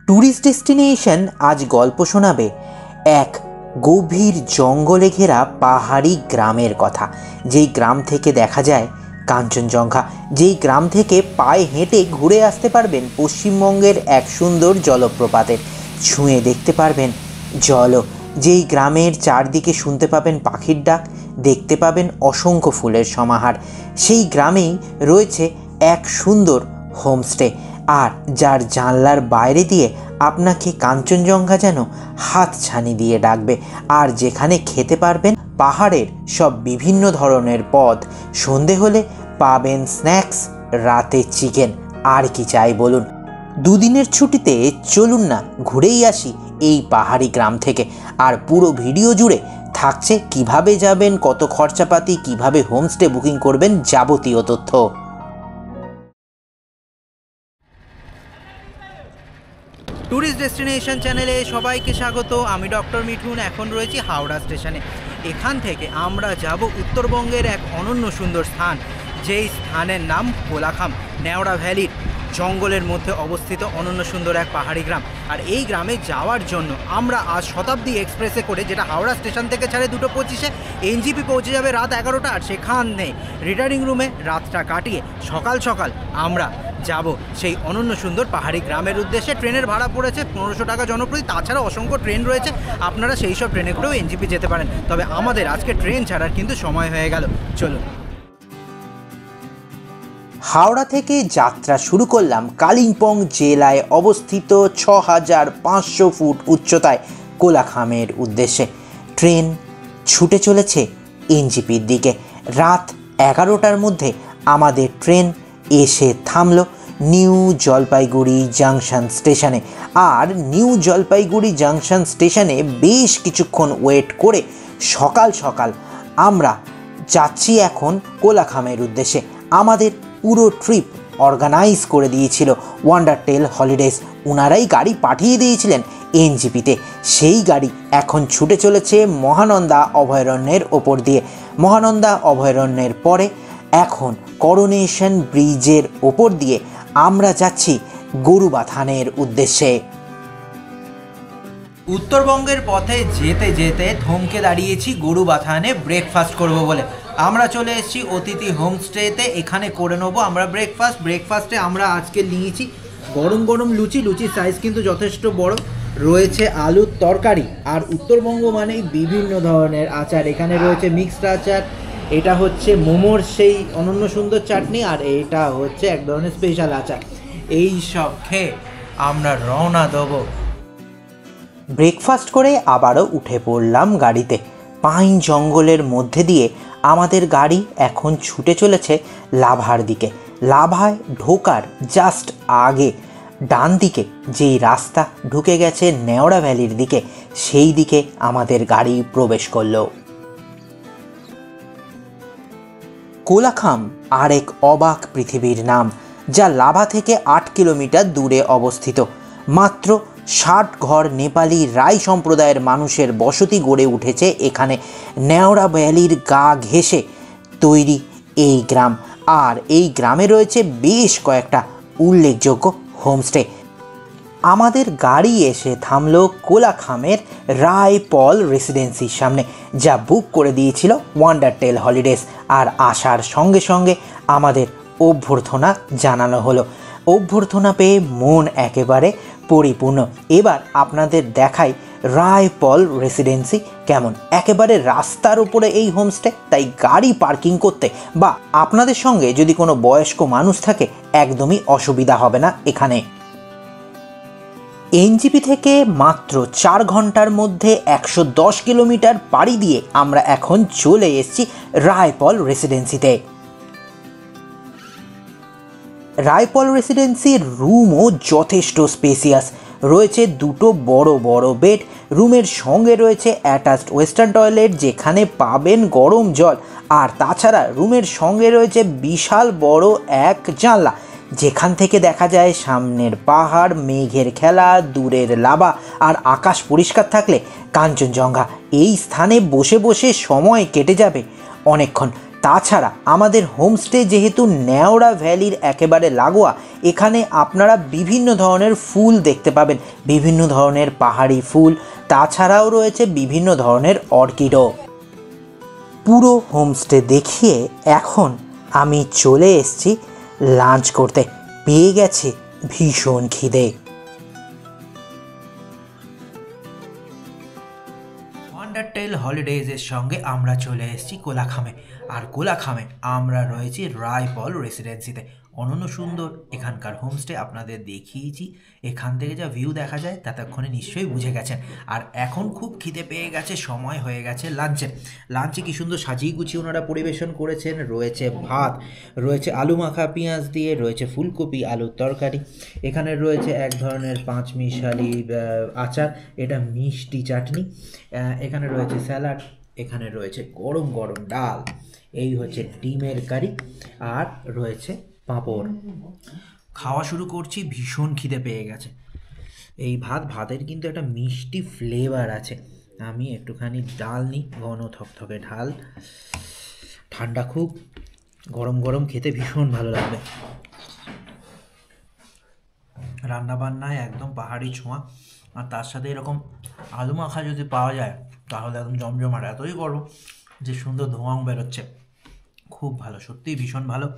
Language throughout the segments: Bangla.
ট্যুরিস্ট ডেস্টিনেশন আজ গল্প শোনাবে এক গভীর জঙ্গলে ঘেরা পাহাড়ি গ্রামের কথা। যেই গ্রাম থেকে দেখা যায় কাঞ্চনজঙ্ঘা, যেই গ্রাম থেকে পায়ে হেঁটে ঘুরে আসতে পারবেন পশ্চিমবঙ্গের এক সুন্দর জলপ্রপাতের, ছুঁয়ে দেখতে পারবেন জল, যেই গ্রামের চারদিকে শুনতে পাবেন পাখির ডাক, দেখতে পাবেন অসংখ্য ফুলের সমাহার। সেই গ্রামেই রয়েছে এক সুন্দর হোমস্টে, আর যার জানলার বাইরে দিয়ে আপনাকে কাঞ্চনজঙ্ঘা যেন হাতছানি দিয়ে ডাকবে, আর যেখানে খেতে পারবেন পাহাড়ের সব বিভিন্ন ধরনের পদ, সন্ধে হলে পাবেন স্ন্যাক্স, রাতে চিকেন। আর কি চাই বলুন। দুদিনের ছুটিতে চলুন না ঘুরেই আসি এই পাহাড়ি গ্রাম থেকে। আর পুরো ভিডিও জুড়ে থাকছে কিভাবে যাবেন, কত খরচাপাতি, কিভাবে হোমস্টে বুকিং করবেন, যাবতীয় তথ্য। ট্যুরিস্ট ডেস্টিনেশন চ্যানেলে সবাইকে স্বাগত। আমি ডক্টর মিঠুন। এখন রয়েছি হাওড়া স্টেশনে। এখান থেকে আমরা যাব উত্তরবঙ্গের এক অনন্য সুন্দর স্থান, যেই স্থানের নাম কোলাখাম। নেওড়া ভ্যালির জঙ্গলের মধ্যে অবস্থিত অনন্য সুন্দর এক পাহাড়ি গ্রাম। আর এই গ্রামে যাওয়ার জন্য আমরা আজ শতাব্দী এক্সপ্রেসে করে, যেটা হাওড়া স্টেশন থেকে ছাড়ে 2:25, এনজিপি পৌঁছে যাবে রাত 11টা। আর সেখানে রিটার্নিং রুমে রাতটা কাটিয়ে সকাল সকাল আমরা যাব সেই অনন্য সুন্দর পাহাড়ি গ্রামের উদ্দেশ্যে। ট্রেনের ভাড়া পড়েছে 1500 টাকা জনপ্রতি। তাছাড়া অসংখ্য ট্রেন রয়েছে, আপনারা সেই সব ট্রেনে করেও এনজিপি যেতে পারেন। তবে আমাদের আজকে ট্রেন ছাড়ার কিন্তু সময় হয়ে গেল। চলুন। হাওড়া থেকে যাত্রা শুরু করলাম কালিম্পং জেলায় অবস্থিত 6500 ফুট উচ্চতায় কোলাখামের উদ্দেশ্যে। ট্রেন ছুটে চলেছে এনজিপির দিকে। রাত 11টার মধ্যে আমাদের ট্রেন এসে থামলো নিউ জলপাইগুড়ি জাংশন স্টেশনে। আর নিউ জলপাইগুড়ি জাংশন স্টেশনে বেশ কিছুক্ষণ ওয়েট করে সকাল সকাল আমরা যাচ্ছি এখন কোলাখামের উদ্দেশ্যে। আমাদের পুরো ট্রিপ অর্গানাইজ করে দিয়েছিল ওয়ান্ডারটেল হলিডেজ। ওনারাই গাড়ি পাঠিয়ে দিয়েছিলেন এনজিপিতে। সেই গাড়ি এখন ছুটে চলেছে মহানন্দা অভয়ারণ্যের ওপর দিয়ে। মহানন্দা অভয়ারণ্যের পরে এখন করোনেশন ব্রিজের ওপর দিয়ে আমরা যাচ্ছি গরুবাথানের উদ্দেশ্যে। উত্তরবঙ্গের পথে যেতে যেতে থমকে দাঁড়িয়েছি গরুবাথানে ব্রেকফাস্ট করব বলে। আমরা চলে এসেছি অতিথি হোমস্টেতে। এখানে করে নেবো আমরা ব্রেকফাস্টে আমরা আজকে নিয়েছি গরম গরম লুচি। লুচির সাইজ কিন্তু যথেষ্ট বড়। রয়েছে আলুর তরকারি, আর উত্তরবঙ্গ মানেই বিভিন্ন ধরনের আচার। এখানে রয়েছে মিক্সড আচার, এটা হচ্ছে মোমোর সেই অনন্য সুন্দর চাটনি, আর এটা হচ্ছে এক ধরনের স্পেশাল আচার। এই সব খেয়ে আমরা রওনা দেবো। ব্রেকফাস্ট করে আবারও উঠে পড়লাম গাড়িতে। পাইন জঙ্গলের মধ্যে দিয়ে আমাদের গাড়ি এখন ছুটে চলেছে লাভার দিকে। লাভায় ঢোকার জাস্ট আগে ডান দিকে যেই রাস্তা ঢুকে গেছে নেওড়া ভ্যালির দিকে, সেই দিকে আমাদের গাড়ি প্রবেশ করলো। কোলাখাম আরেক অবাক পৃথিবীর নাম, যা লাভা থেকে 8 কিলোমিটার দূরে অবস্থিত। মাত্র 60 ঘর নেপালি রাই সম্প্রদায়ের মানুষের বসতি গড়ে উঠেছে এখানে। নেওড়া ভ্যালির গা ঘেঁষে তৈরি এই গ্রাম। আর এই গ্রামে রয়েছে বেশ কয়েকটা উল্লেখযোগ্য হোমস্টে। আমাদের গাড়ি এসে থামলো কোলাখামের রায় পল রেসিডেন্সির সামনে, যা বুক করে দিয়েছিল ওয়ান্ডারটেল হলিডেজ। আর আসার সঙ্গে সঙ্গে আমাদের অভ্যর্থনা জানানো হলো। অভ্যর্থনা পেয়ে মন একেবারে পরিপূর্ণ। এবার আপনাদের দেখাই রায় পল রেসিডেন্সি কেমন। একেবারে রাস্তার উপরে এই হোমস্টে, তাই গাড়ি পার্কিং করতে বা আপনাদের সঙ্গে যদি কোনো বয়স্ক মানুষ থাকে একদমই অসুবিধা হবে না এখানে। এনজিপি থেকে মাত্র 4 ঘন্টার মধ্যে 110 কিলোমিটার পাড়ি দিয়ে আমরা এখন চলে এসেছি রায়পল রেসিডেন্সিতে। রায়পল রেসিডেন্সির রুমও যথেষ্ট স্পেসিয়াস। রয়েছে 2টো বড় বড় বেড। রুমের সঙ্গে রয়েছে অ্যাটাচড ওয়েস্টার্ন টয়লেট, যেখানে পাবেন গরম জল। আর তাছাড়া রুমের সঙ্গে রয়েছে বিশাল বড় এক জানলা, যেখান থেকে দেখা যায় সামনের পাহাড়, মেঘের খেলা, দূরের লাভা, আর আকাশ পরিষ্কার থাকলে কাঞ্চনজঙ্ঘা। এই স্থানে বসে বসে সময় কেটে যাবে অনেকক্ষণ। তাছাড়া আমাদের হোমস্টে যেহেতু নেওড়া ভ্যালির একেবারে লাগোয়া, এখানে আপনারা বিভিন্ন ধরনের ফুল দেখতে পাবেন, বিভিন্ন ধরনের পাহাড়ি ফুল, তাছাড়াও রয়েছে বিভিন্ন ধরনের অর্কিডও। পুরো হোমস্টে দেখিয়ে এখন আমি চলে এসেছি লাঞ্চ করতে। পেয়ে গেছে ভীষণ খিদে। ওয়ান্ডারটেল হলিডেজের সঙ্গে আমরা চলে এসেছি কোলাখামে, আর কোলাখামে আমরা রয়েছি রায়পল রেসিডেন্সিতে। অনন্য সুন্দর এখানকার হোমস্টে আপনাদের দেখিয়েছি, এখান থেকে যা ভিউ দেখা যায় ততক্ষণে নিশ্চয়ই বুঝে গেছেন। আর এখন খুব খিদে পেয়ে গেছে, সময় হয়ে গেছে লাঞ্চের। লাঞ্চে কি সুন্দর সাজিয়ে গুছিয়ে ওনারা পরিবেশন করেছেন। রয়েছে ভাত, রয়েছে আলু মাখা পেঁয়াজ দিয়ে, রয়েছে ফুলকপি আলুর তরকারি, এখানে রয়েছে এক ধরনের পাঁচমিশালি আচার, এটা মিষ্টি চাটনি, এখানে রয়েছে স্যালাড, এখানে রয়েছে গরম গরম ডাল, এই হচ্ছে ডিমের কারি, আর রয়েছে পাঁপড়। খাওয়া শুরু করছি, ভীষণ খিদে পেয়ে গেছে। এই ভাতের কিন্তু একটা মিষ্টি ফ্লেভার আছে। আমি একটুখানি ডাল নিই, ঘন থকথকে ঢাল, ঠান্ডা খুব, গরম গরম খেতে ভীষণ ভালো লাগবে। রান্নাবান্নায় একদম পাহাড়ি ছোঁয়া, আর তার সাথে এরকম আলু মাখা যদি পাওয়া যায় তাহলে একদম জমজমাট। এতই গরম যে সুন্দর ধোঁয়াও বেরোচ্ছে, খুব ভালো, সত্যিই ভীষণ ভালো।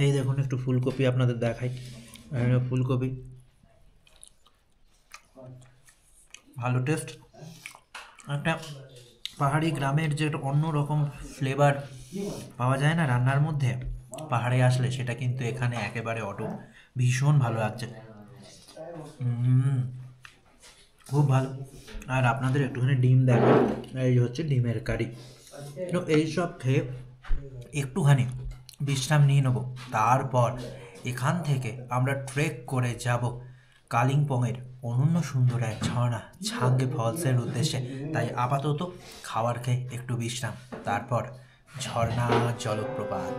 এই দেখুন একটু ফুলকপি আপনাদের দেখাই, ফুলকপি ভালো টেস্ট। একটা পাহাড়ি গ্রামের যে একটা অন্যরকম ফ্লেভার পাওয়া যায় না রান্নার মধ্যে, পাহাড়ে আসলে সেটা কিন্তু এখানে একেবারে অটুট, ভীষণ ভালো লাগছে, খুব ভালো। আর আপনাদের একটুখানি ডিম দেখো, এই হচ্ছে ডিমের কারি। তো এইসব খেয়ে একটুখানি বিশ্রাম নিয়ে নেবো, তারপর এখান থেকে আমরা ট্রেক করে যাব কালিম্পংয়ের অনন্য সুন্দর এক ঝর্ণা ছাঙ্গে ফলসের উদ্দেশ্যে। তাই আপাতত খাবার খেয়ে একটু বিশ্রাম, তারপর ঝর্ণা জলপ্রপাত।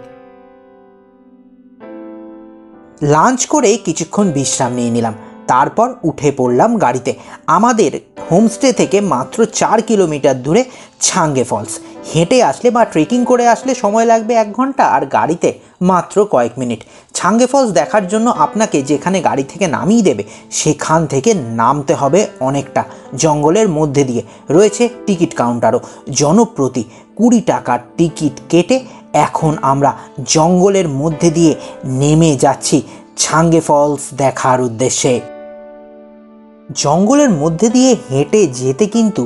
লাঞ্চ করে কিছুক্ষণ বিশ্রাম নিয়ে নিলাম, তারপর উঠে পড়লাম গাড়িতে। আমাদের হোমস্টে থেকে মাত্র 4 কিলোমিটার দূরে ছাঙ্গে ফলস। হেঁটে আসলে বা ট্রেকিং করে আসলে সময় লাগবে 1 ঘন্টা, আর গাড়িতে মাত্র কয়েক মিনিট। ছাঙ্গে ফলস দেখার জন্য আপনাকে যেখানে গাড়ি থেকে নামিয়ে দেবে সেখান থেকে নামতে হবে অনেকটা জঙ্গলের মধ্যে দিয়ে। রয়েছে টিকিট কাউন্টারও, জনপ্রতি 20 টাকার টিকিট কেটে এখন আমরা জঙ্গলের মধ্যে দিয়ে নেমে যাচ্ছি ছাঙ্গে ফলস দেখার উদ্দেশ্যে। জঙ্গলের মধ্যে দিয়ে হেঁটে যেতে কিন্তু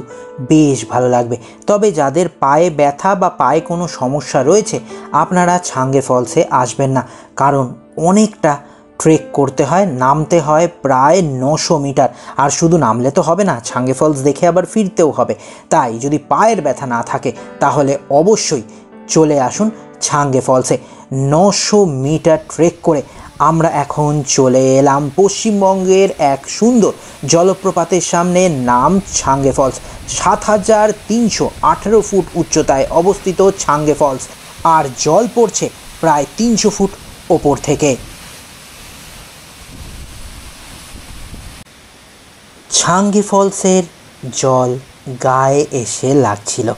বেশ ভালো লাগবে, তবে যাদের পায়ে ব্যথা বা পায়ে কোনো সমস্যা রয়েছে আপনারা ছাঙ্গে ফলসে আসবেন না, কারণ অনেকটা ট্রেক করতে হয়, নামতে হয় প্রায় 900 মিটার। আর শুধু নামলে তো হবে না, ছাঙ্গে ফলস দেখে আবার ফিরতেও হবে। তাই যদি পায়ের ব্যথা না থাকে তাহলে অবশ্যই চলে আসুন ছাঙ্গে ফলসে। 900 মিটার ট্রেক করে আমরা এখন চলে এলাম পশ্চিমবঙ্গের এক সুন্দর জলপ্রপাতের সামনে, নাম ছাঙ্গে ফলস। 7318 ফুট উচ্চতায় অবস্থিত ছাঙ্গে ফলস, আর জল পড়ছে প্রায় 300 ফুট ওপর থেকে। ছাঙ্গে ফলসের জল গায়ে এসে লাগছিল,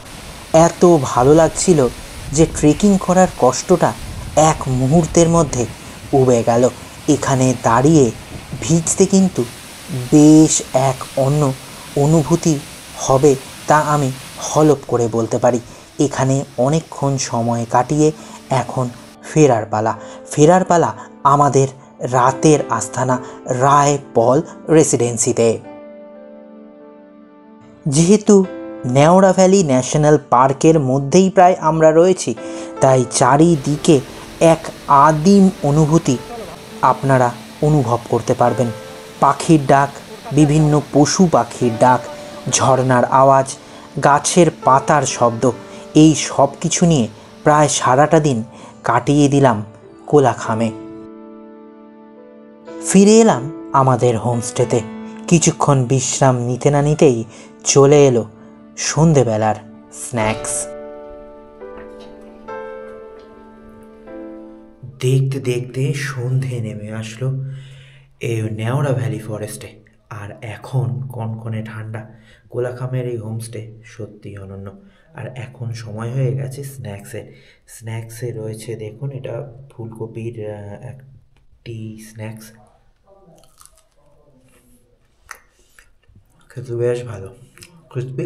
এত ভালো লাগছিল যে ট্রেকিং করার কষ্টটা এক মুহূর্তের মধ্যে উবে গেল। এখানে দাঁড়িয়ে ভিজতে কিন্তু বেশ এক অন্য অনুভূতি হবে, তা আমি হলপ করে বলতে পারি। এখানে অনেকক্ষণ সময় কাটিয়ে এখন ফেরার পালা আমাদের রাতের আস্তানা রায়পল রেসিডেন্সিতে। যেহেতু নেওড়া ভ্যালি ন্যাশনাল পার্কের মধ্যেই প্রায় আমরা রয়েছি, তাই চারিদিকে এক আদিম অনুভূতি আপনারা অনুভব করতে পারবেন। পাখির ডাক, বিভিন্ন পশু পাখির ডাক, ঝর্নার আওয়াজ, গাছের পাতার শব্দ, এই সব কিছু নিয়ে প্রায় সারাটা দিন কাটিয়ে দিলাম কোলাখামে। ফিরে এলাম আমাদের হোমস্টেতে। কিছুক্ষণ বিশ্রাম নিতে না নিতেই চলে এলো সন্ধেবেলার স্ন্যাক্স। দেখতে দেখতে সন্ধে নেমে আসলো এই নেওড়া ভ্যালি ফরেস্টে। আর এখন কনকনে ঠান্ডা। কোলাখামের এই হোমস্টে সত্যিই অনন্য। আর এখন সময় হয়ে গেছে স্ন্যাক্সে রয়েছে, দেখুন এটা ফুলকপির একটি স্ন্যাক্স, খেতে বেশ ভালো, ক্রিসপি।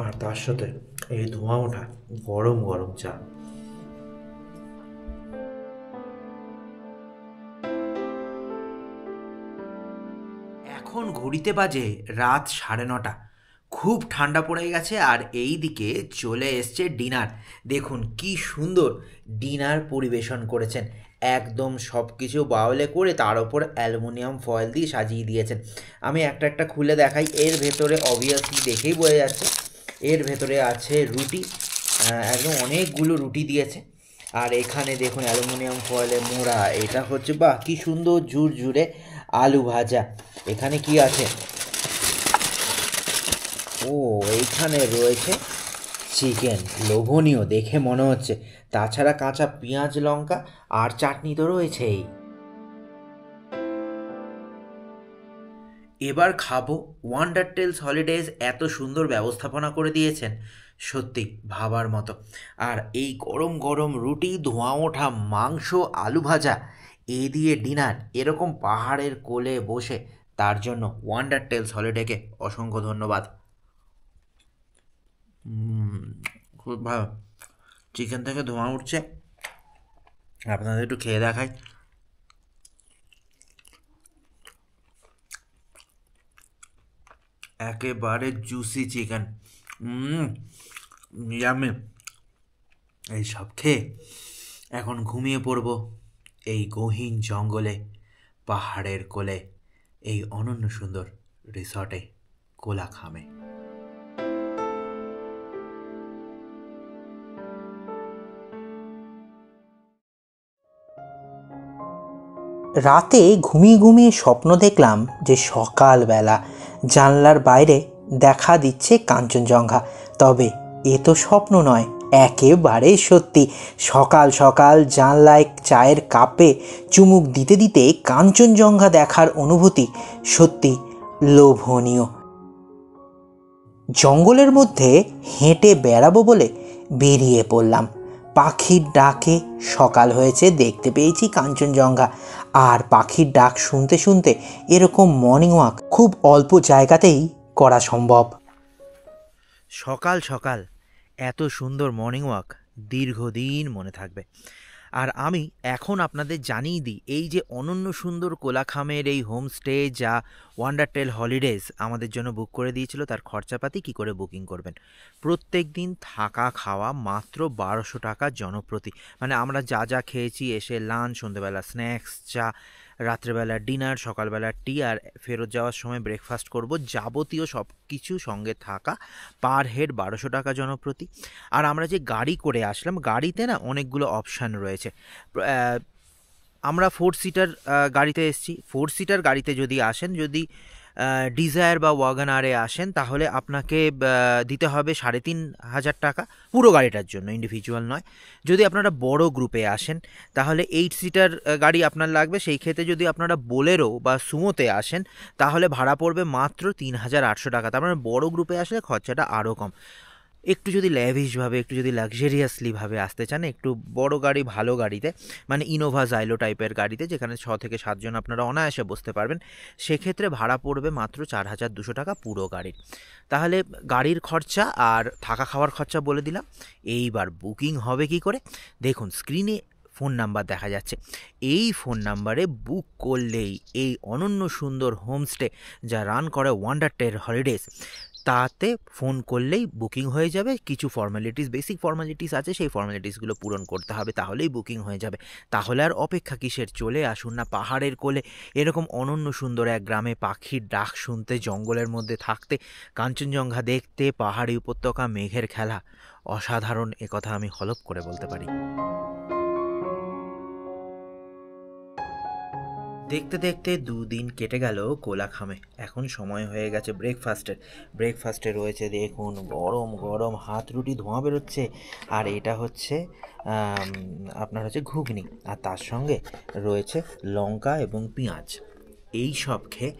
আর তার সাথে এই ধোঁয়া ওঠা গরম গরম চা। এখন ঘড়িতে বাজে রাত 9:30। খুব ঠান্ডা পড়ে গেছে আর এই দিকে চলে এসছে ডিনার। দেখুন কি সুন্দর ডিনার পরিবেশন করেছেন, একদম সব কিছু বাউলে করে তার ওপর অ্যালুমিনিয়াম ফয়েল দিয়ে সাজিয়ে দিয়েছেন। আমি একটা একটা খুলে দেখাই। এর ভেতরে অবভিয়াসলি দেখেই বোঝা যাচ্ছে এর ভেতরে আছে রুটি, একদম অনেকগুলো রুটি দিয়েছে। আর এখানে দেখুন অ্যালুমিনিয়াম ফয়েলে মোড়া, এটা হচ্ছে বাহ কি সুন্দর ঝুরঝুরে আলু ভাজা। এখানে কি আছে, ও এইখানে রয়েছে চিকেন, লোভনীয় দেখে মনে হচ্ছে। তাছাড়া কাঁচা পেঁয়াজ লঙ্কা আর চাটনি তো রয়েছেই। এবার খাবো। ওয়ান্ডার টেলস হলিডেজ এত সুন্দর ব্যবস্থাপনা করে দিয়েছেন, সত্যি ভাবার মতো। আর এই গরম গরম রুটি, ধোঁয়া ওঠা মাংস, আলু ভাজা, এই দিয়ে ডিনার, এরকম পাহাড়ের কোলে বসে, তার জন্য ওয়ান্ডার টেলস হলিডেকে অসংখ্য ধন্যবাদ। খুব ভালো, চিকেন থেকে ধোঁয়া উঠছে, আপনাদের একটু খেয়ে দেখাই। একেবারে জুসি চিকেন, ইয়ামি। এই সব খেয়ে এখন ঘুমিয়ে পড়ব এই গহীন জঙ্গলে, পাহাড়ের কোলে, এই অনন্য সুন্দর রিসর্টে, কোলাখামে। রাতে ঘুমিয়ে ঘুমিয়ে স্বপ্ন দেখলাম যে সকালবেলা জানলার বাইরে দেখা দিচ্ছে কাঞ্চনজঙ্ঘা। তবে এ তো স্বপ্ন নয়, একেবারে সত্যি। সকাল সকাল জানলায় চায়ের কাপে চুমুক দিতে দিতে কাঞ্চনজঙ্ঘা দেখার অনুভূতি সত্যি লোভনীয়। জঙ্গলের মধ্যে হেঁটে বেড়াবো বলে বেরিয়ে পড়লাম। পাখির ডাকে সকাল হয়েছে, দেখতে পেয়েছি কাঞ্চনজঙ্ঘা। আর পাখির ডাক শুনতে শুনতে এরকম মর্নিং ওয়াক খুব অল্প জায়গাতেই করা সম্ভব। সকাল সকাল এত সুন্দর মর্নিং ওয়াক দীর্ঘদিন মনে থাকবে। আর আমি এখন আপনাদের জানিয়ে দিই, এই যে অনন্য সুন্দর কোলাখামের এই হোমস্টে যা ওয়ান্ডার টেল হলিডেজ আমাদের জন্য বুক করে দিয়েছিল, তার খরচাপাতি কী করে বুকিং করবেন। প্রত্যেক দিন থাকা খাওয়া মাত্র 1200 টাকা জনপ্রতি। মানে আমরা যা যা খেয়েছি, এসে লাঞ্চ, সন্ধ্যেবেলা স্ন্যাক্স, চা, রাত্রেবেলা ডিনার, সকালবেলা টি, আর ফেরত যাওয়ার সময় ব্রেকফাস্ট করব, যাবতীয় সব কিছু সঙ্গে থাকা, পার হেড 1200 টাকা জনপ্রতি। আর আমরা যে গাড়ি করে আসলাম, গাড়িতে না অনেকগুলো অপশান রয়েছে। আমরা 4 সিটার গাড়িতে এসেছি। 4 সিটার গাড়িতে যদি আসেন, যদি ডিজায়ার বা ওয়াগনারে আসেন, তাহলে আপনাকে দিতে হবে 3500 টাকা পুরো গাড়িটার জন্য, ইন্ডিভিজুয়াল নয়। যদি আপনারা বড় গ্রুপে আসেন তাহলে 8 সিটার গাড়ি আপনার লাগবে। সেই ক্ষেত্রে যদি আপনারা বোলেরো বা সুমোতে আসেন তাহলে ভাড়া পড়বে মাত্র 3800 টাকা। তার মানে বড় গ্রুপে আসলে খরচাটা আরও কম। একটু যদি ল্যাভিশভাবে, একটু যদি লাক্সারিয়াসলিভাবে আসতে চান, একটু বড় গাড়ি, ভালো গাড়িতে, মানে ইনোভা জাইলো টাইপের গাড়িতে, যেখানে 6 থেকে 7 জন আপনারা অনায়াসে বসতে পারবেন, সেক্ষেত্রে ভাড়া পড়বে মাত্র 4200 টাকা পুরো গাড়ির। তাহলে গাড়ির খরচা আর থাকা খাওয়ার খরচা বলে দিলাম। এইবার বুকিং হবে কি করে, দেখুন স্ক্রিনে ফোন নাম্বার দেখা যাচ্ছে। এই ফোন নাম্বারে বুক করলেই এই অনন্য সুন্দর হোমস্টে যা রান করে ওয়ান্ডার টেল হলিডেজ, তাতে ফোন করলেই বুকিং হয়ে যাবে। কিছু ফর্মালিটিস, বেসিক ফর্মালিটিস আছে, সেই ফর্মালিটিসগুলো পূরণ করতে হবে, তাহলেই বুকিং হয়ে যাবে। তাহলে আর অপেক্ষা কিসের, চলে আসুন না পাহাড়ের কোলে, এরকম অনন্য সুন্দর এক গ্রামে, পাখির ডাক শুনতে, জঙ্গলের মধ্যে থাকতে, কাঞ্চনজঙ্ঘা দেখতে, পাহাড়ি উপত্যকা, মেঘের খেলা, অসাধারণ, একথা আমি হলফ করে বলতে পারি। দেখতে দেখতে 2 দিন কেটে গেল কোলাখামে। এখন সময় হয়ে গেছে ব্রেকফাস্টে রয়েছে দেখুন গরম গরম হাত রুটি, ধোঁয়া বেরোচ্ছে। আর এটা হচ্ছে আপনার হচ্ছে ঘুগনি, আর তার সঙ্গে রয়েছে লঙ্কা এবং পেঁয়াজ। এই সব খেয়ে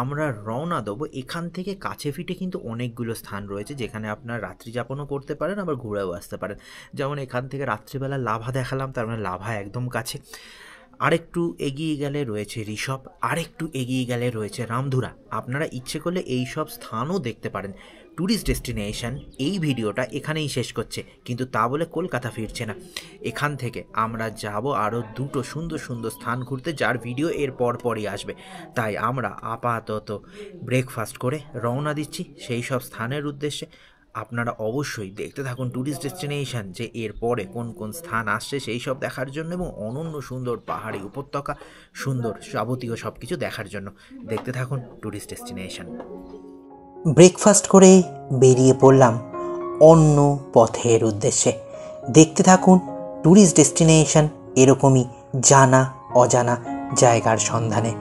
আমরা রওনা দেবো। এখান থেকে কাছে ফিটে কিন্তু অনেকগুলো স্থান রয়েছে যেখানে আপনার রাত্রি যাপনও করতে পারেন, আবার ঘুরেও আসতে পারেন। যেমন এখান থেকে রাত্রিবেলা লাভা দেখালাম, তার মানে লাভা একদম কাছে। আরেকটু এগিয়ে গেলে রয়েছে ঋষভ, আরেকটু এগিয়ে গেলে রয়েছে রামধুরা। আপনারা ইচ্ছে করলে এই সব স্থানও দেখতে পারেন। ট্যুরিস্ট ডেস্টিনেশন এই ভিডিওটা এখানেই শেষ করছে, কিন্তু তা বলে কলকাতা ফিরছে না। এখান থেকে আমরা যাব আরও দুটো সুন্দর সুন্দর স্থান ঘুরতে, যার ভিডিও এর পরই আসবে। তাই আমরা আপাতত ব্রেকফাস্ট করে রওনা দিচ্ছি সেই সব স্থানের উদ্দেশ্যে। আপনারা অবশ্যই দেখতে থাকুন ট্যুরিস্ট ডেস্টিনেশন, যে এর পরে কোন কোন স্থান আসছে সেই সব দেখার জন্য, এবং অনন্য সুন্দর পাহাড়ি উপত্যকা, সুন্দর যাবতীয় সব কিছু দেখার জন্য দেখতে থাকুন ট্যুরিস্ট ডেস্টিনেশন। ব্রেকফাস্ট করে বেরিয়ে পড়লাম অন্য পথের উদ্দেশ্যে। দেখতে থাকুন ট্যুরিস্ট ডেস্টিনেশন, এরকমই জানা অজানা জায়গার সন্ধানে।